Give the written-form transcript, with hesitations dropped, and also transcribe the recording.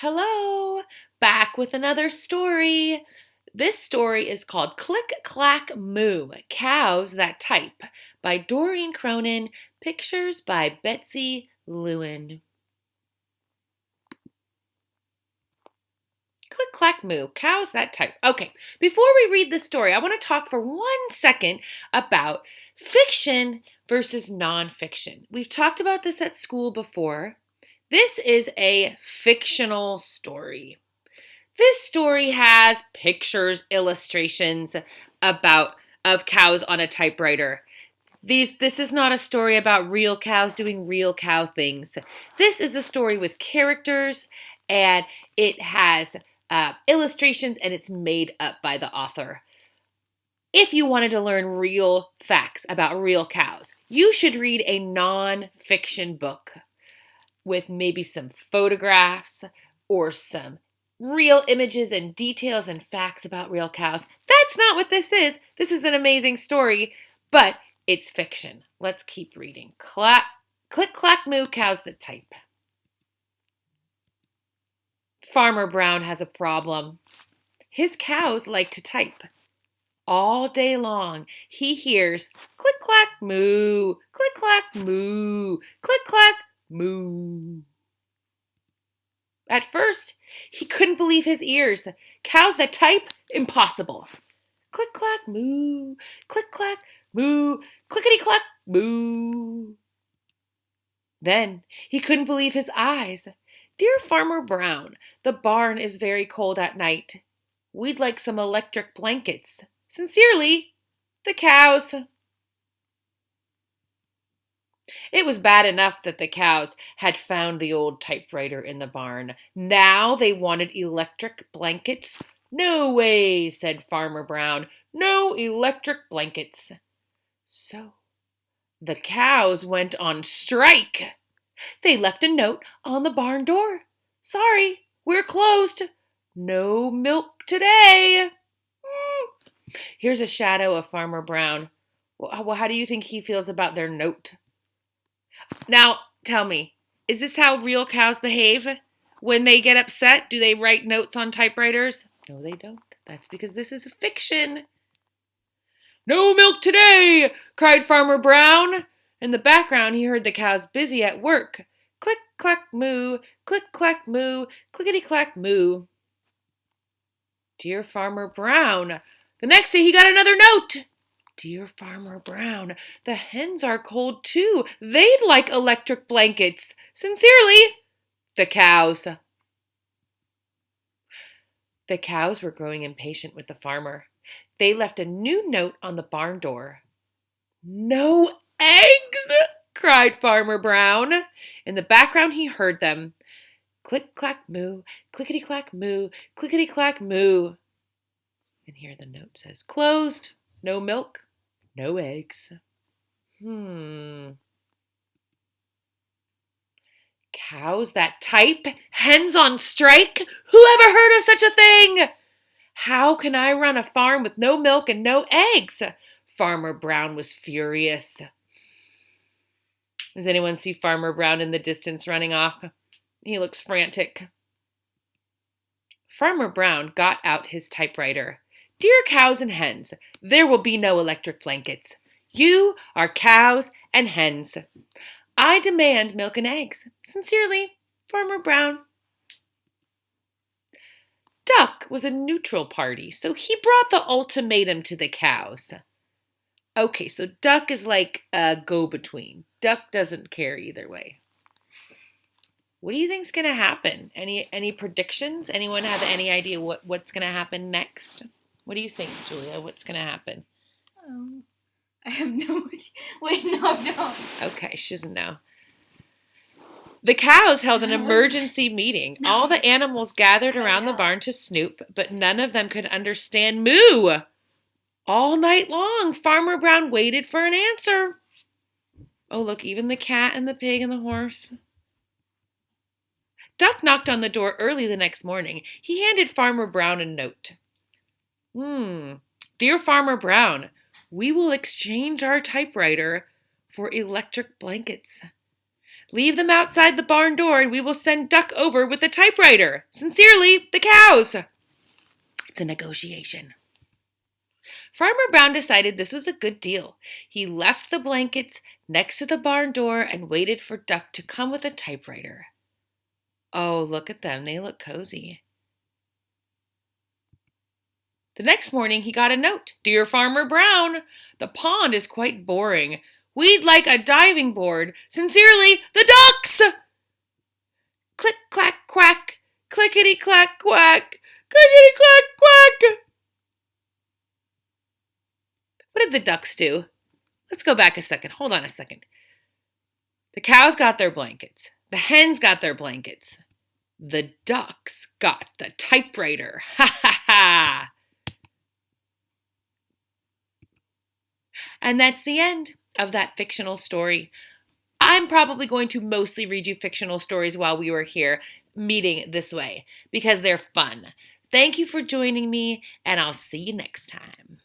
Hello, back with another story. This story is called Clack Moo, Cows That Type by Doreen Cronin, pictures by Betsy Lewin. Clack Moo, Cows That Type. Okay, before we read the story, I want to talk for 1 second about fiction versus nonfiction. We've talked about this at school before. This is a fictional story. This story has pictures, illustrations of cows on a typewriter. This is not a story about real cows doing real cow things. This is a story with characters, and it has illustrations, and it's made up by the author. If you wanted to learn real facts about real cows, you should read a non-fiction book with maybe some photographs or some real images and details and facts about real cows. That's not what this is. This is an amazing story, but it's fiction. Let's keep reading. Click, clack, moo, cows that type. Farmer Brown has a problem. His cows like to type. All day long, he hears click, clack, moo, click, clack, moo, click, clack, moo. At first, he couldn't believe his ears. Cows that type? Impossible. Click, clack, moo, click, clack, moo, clickety, clack, moo. Then he couldn't believe his eyes. Dear Farmer Brown, the barn is very cold at night. We'd like some electric blankets. Sincerely, the cows. It was bad enough that the cows had found the old typewriter in the barn. Now they wanted electric blankets? No way, said Farmer Brown. No electric blankets. So the cows went on strike. They left a note on the barn door. Sorry, we're closed. No milk today. Here's a shadow of Farmer Brown. Well, how do you think he feels about their note? Now, tell me, is this how real cows behave? When they get upset, do they write notes on typewriters? No, they don't. That's because this is fiction. No milk today, cried Farmer Brown. In the background, he heard the cows busy at work. Click, clack, moo, click, clack, moo, clickety, clack, moo. Dear Farmer Brown. The next day, he got another note. Dear Farmer Brown, the hens are cold too. They'd like electric blankets. Sincerely, the cows. The cows were growing impatient with the farmer. They left a new note on the barn door. No eggs, cried Farmer Brown. In the background, he heard them. Click, clack, moo, clickety, clack, moo, clickety, clack, moo. And here the note says, closed, no milk, no eggs. Cows that type? Hens on strike? Who ever heard of such a thing? How can I run a farm with no milk and no eggs? Farmer Brown was furious. Does anyone see Farmer Brown in the distance running off? He looks frantic. Farmer Brown got out his typewriter. Dear cows and hens, there will be no electric blankets. You are cows and hens. I demand milk and eggs. Sincerely, Farmer Brown. Duck was a neutral party, so he brought the ultimatum to the cows. Okay, so Duck is like a go-between. Duck doesn't care either way. What do you think's going to happen? Any predictions? Anyone have any idea what's going to happen next? What do you think, Julia? What's going to happen? I have no idea. Wait, no, don't. Okay, she doesn't know. The cows held an emergency meeting. All the animals gathered around the barn to snoop, but none of them could understand moo. All night long, Farmer Brown waited for an answer. Oh, look, even the cat and the pig and the horse. Duck knocked on the door early the next morning. He handed Farmer Brown a note. Dear Farmer Brown, we will exchange our typewriter for electric blankets. Leave them outside the barn door and we will send Duck over with the typewriter. Sincerely, the cows. It's a negotiation. Farmer Brown decided this was a good deal. He left the blankets next to the barn door and waited for Duck to come with a typewriter. Oh, look at them. They look cozy. The next morning, he got a note. Dear Farmer Brown, the pond is quite boring. We'd like a diving board. Sincerely, the ducks! Click, clack, quack. Clickety, clack, quack. Clickety, clack, quack. What did the ducks do? Let's go back a second. Hold on a second. The cows got their blankets. The hens got their blankets. The ducks got the typewriter. Ha ha ha! And that's the end of that fictional story. I'm probably going to mostly read you fictional stories while we were here meeting this way because they're fun. Thank you for joining me, and I'll see you next time.